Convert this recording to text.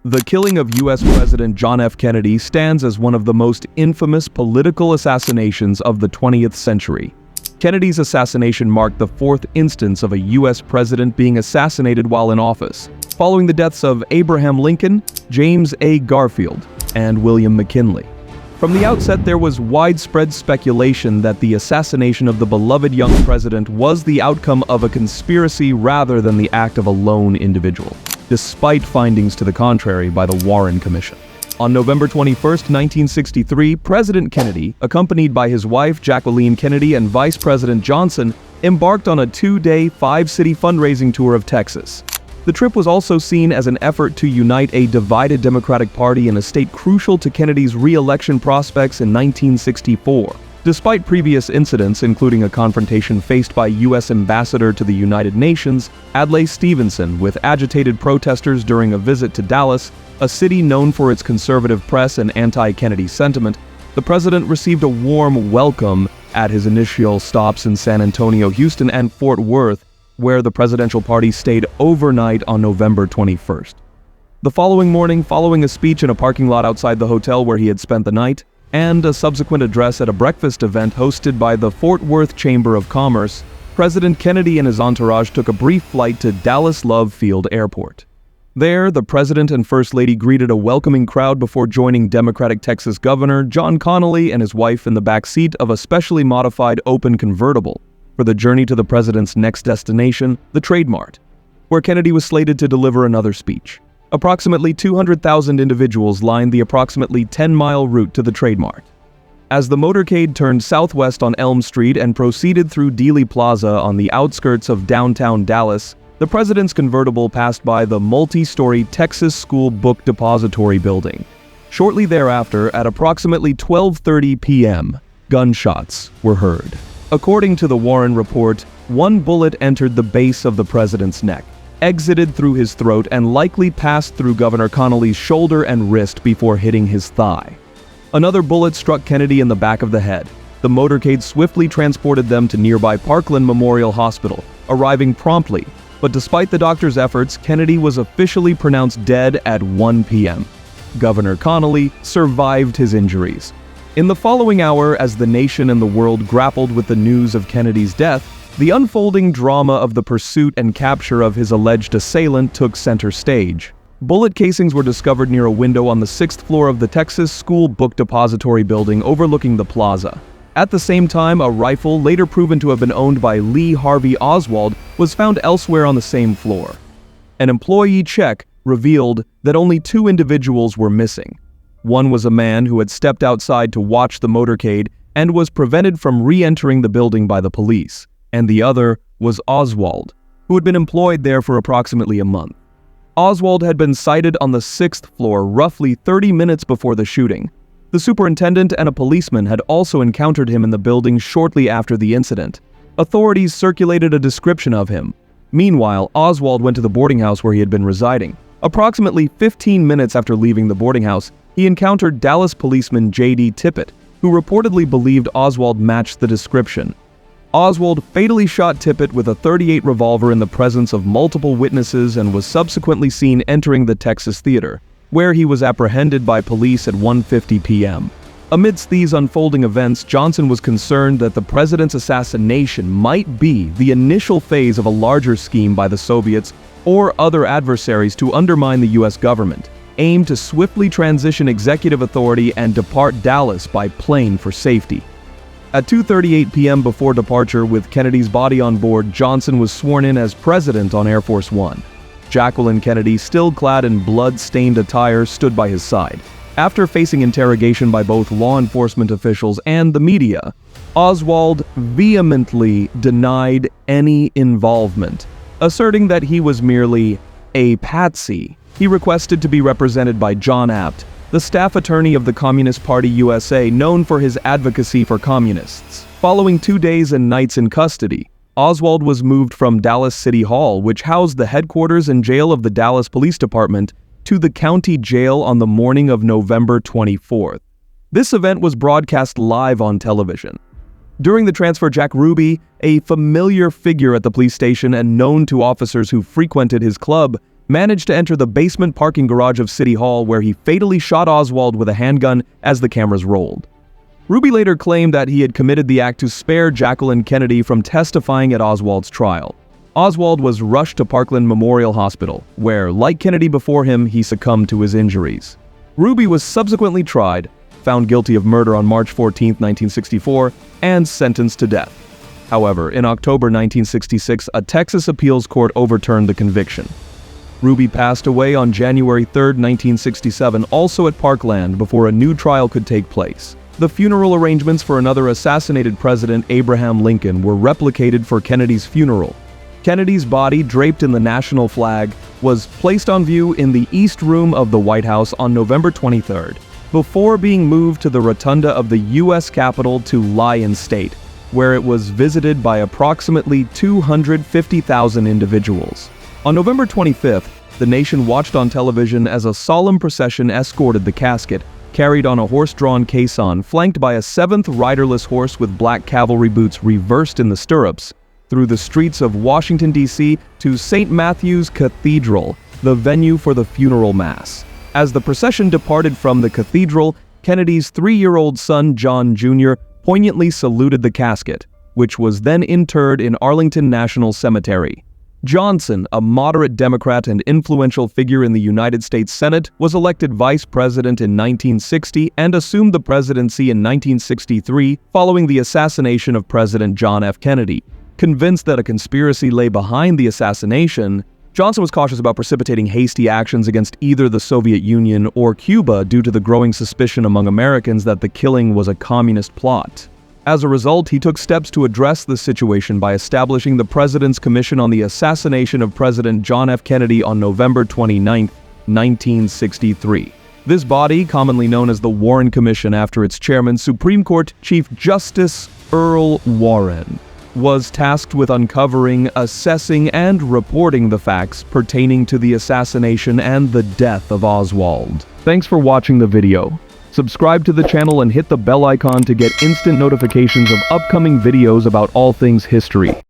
The killing of U.S. President John F. Kennedy stands as one of the most infamous political assassinations of the 20th century. Kennedy's assassination marked the fourth instance of a U.S. president being assassinated while in office, following the deaths of Abraham Lincoln, James A. Garfield, and William McKinley. From the outset, there was widespread speculation that the assassination of the beloved young president was the outcome of a conspiracy rather than the act of a lone individual, despite findings to the contrary by the Warren Commission. On November 21, 1963, President Kennedy, accompanied by his wife Jacqueline Kennedy and Vice President Johnson, embarked on a two-day, five-city fundraising tour of Texas. The trip was also seen as an effort to unite a divided Democratic Party in a state crucial to Kennedy's re-election prospects in 1964. Despite previous incidents, including a confrontation faced by U.S. Ambassador to the United Nations, Adlai Stevenson, with agitated protesters during a visit to Dallas, a city known for its conservative press and anti-Kennedy sentiment, the president received a warm welcome at his initial stops in San Antonio, Houston, and Fort Worth, where the presidential party stayed overnight on November 21st. The following morning, following a speech in a parking lot outside the hotel where he had spent the night, and a subsequent address at a breakfast event hosted by the Fort Worth Chamber of Commerce, President Kennedy and his entourage took a brief flight to Dallas Love Field Airport. There, the president and first lady greeted a welcoming crowd before joining Democratic Texas Governor John Connally and his wife in the back seat of a specially modified open convertible for the journey to the president's next destination, the Trade Mart, where Kennedy was slated to deliver another speech. Approximately 200,000 individuals lined the approximately 10-mile route to the Trade Mart. As the motorcade turned southwest on Elm Street and proceeded through Dealey Plaza on the outskirts of downtown Dallas, the president's convertible passed by the multi-story Texas School Book Depository building. Shortly thereafter, at approximately 12:30 p.m., gunshots were heard. According to the Warren report, one bullet entered the base of the president's neck, exited through his throat, and likely passed through Governor Connally's shoulder and wrist before hitting his thigh. Another bullet struck Kennedy in the back of the head. The motorcade swiftly transported them to nearby Parkland Memorial Hospital, arriving promptly, but despite the doctor's efforts, Kennedy was officially pronounced dead at 1 p.m. Governor Connally survived his injuries. In the following hour, as the nation and the world grappled with the news of Kennedy's death, the unfolding drama of the pursuit and capture of his alleged assailant took center stage. Bullet casings were discovered near a window on the 6th floor of the Texas School Book Depository building overlooking the plaza. At the same time, a rifle, later proven to have been owned by Lee Harvey Oswald, was found elsewhere on the same floor. An employee check revealed that only two individuals were missing. One was a man who had stepped outside to watch the motorcade and was prevented from re-entering the building by the police, and the other was Oswald, who had been employed there for approximately a month. Oswald had been sighted on the 6th floor roughly 30 minutes before the shooting. The superintendent and a policeman had also encountered him in the building shortly after the incident. Authorities circulated a description of him. Meanwhile, Oswald went to the boarding house where he had been residing. Approximately 15 minutes after leaving the boarding house, he encountered Dallas policeman J.D. Tippit, who reportedly believed Oswald matched the description. Oswald fatally shot Tippit with a .38 revolver in the presence of multiple witnesses and was subsequently seen entering the Texas Theater, where he was apprehended by police at 1:50 p.m. Amidst these unfolding events, Johnson was concerned that the president's assassination might be the initial phase of a larger scheme by the Soviets or other adversaries to undermine the U.S. government, aimed to swiftly transition executive authority and depart Dallas by plane for safety. At 2:38 p.m. before departure, with Kennedy's body on board, Johnson was sworn in as president on Air Force One. Jacqueline Kennedy, still clad in blood-stained attire, stood by his side. After facing interrogation by both law enforcement officials and the media, Oswald vehemently denied any involvement, asserting that he was merely a patsy. He requested to be represented by John Abt, the staff attorney of the Communist Party USA, known for his advocacy for communists. Following 2 days and nights in custody, Oswald was moved from Dallas City Hall, which housed the headquarters and jail of the Dallas Police Department, to the county jail on the morning of November 24th. This event was broadcast live on television. During the transfer, Jack Ruby, a familiar figure at the police station and known to officers who frequented his club, managed to enter the basement parking garage of City Hall where he fatally shot Oswald with a handgun as the cameras rolled. Ruby later claimed that he had committed the act to spare Jacqueline Kennedy from testifying at Oswald's trial. Oswald was rushed to Parkland Memorial Hospital, where, like Kennedy before him, he succumbed to his injuries. Ruby was subsequently tried, found guilty of murder on March 14, 1964, and sentenced to death. However, in October 1966, a Texas appeals court overturned the conviction. Ruby passed away on January 3, 1967, also at Parkland, before a new trial could take place. The funeral arrangements for another assassinated president, Abraham Lincoln, were replicated for Kennedy's funeral. Kennedy's body, draped in the national flag, was placed on view in the East Room of the White House on November 23rd, before being moved to the rotunda of the U.S. Capitol to lie in state, where it was visited by approximately 250,000 individuals. On November 25th, the nation watched on television as a solemn procession escorted the casket, carried on a horse-drawn caisson flanked by a seventh riderless horse with black cavalry boots reversed in the stirrups, through the streets of Washington, D.C. to St. Matthew's Cathedral, the venue for the funeral mass. As the procession departed from the cathedral, Kennedy's 3-year-old son, John Jr., poignantly saluted the casket, which was then interred in Arlington National Cemetery. Johnson, a moderate Democrat and influential figure in the United States Senate, was elected vice president in 1960 and assumed the presidency in 1963 following the assassination of President John F. Kennedy. Convinced that a conspiracy lay behind the assassination, Johnson was cautious about precipitating hasty actions against either the Soviet Union or Cuba due to the growing suspicion among Americans that the killing was a communist plot. As a result, he took steps to address the situation by establishing the President's Commission on the Assassination of President John F. Kennedy on November 29, 1963. This body, commonly known as the Warren Commission after its chairman, Supreme Court Chief Justice Earl Warren, was tasked with uncovering, assessing, and reporting the facts pertaining to the assassination and the death of Oswald. Thanks for watching the video. Subscribe to the channel and hit the bell icon to get instant notifications of upcoming videos about all things history.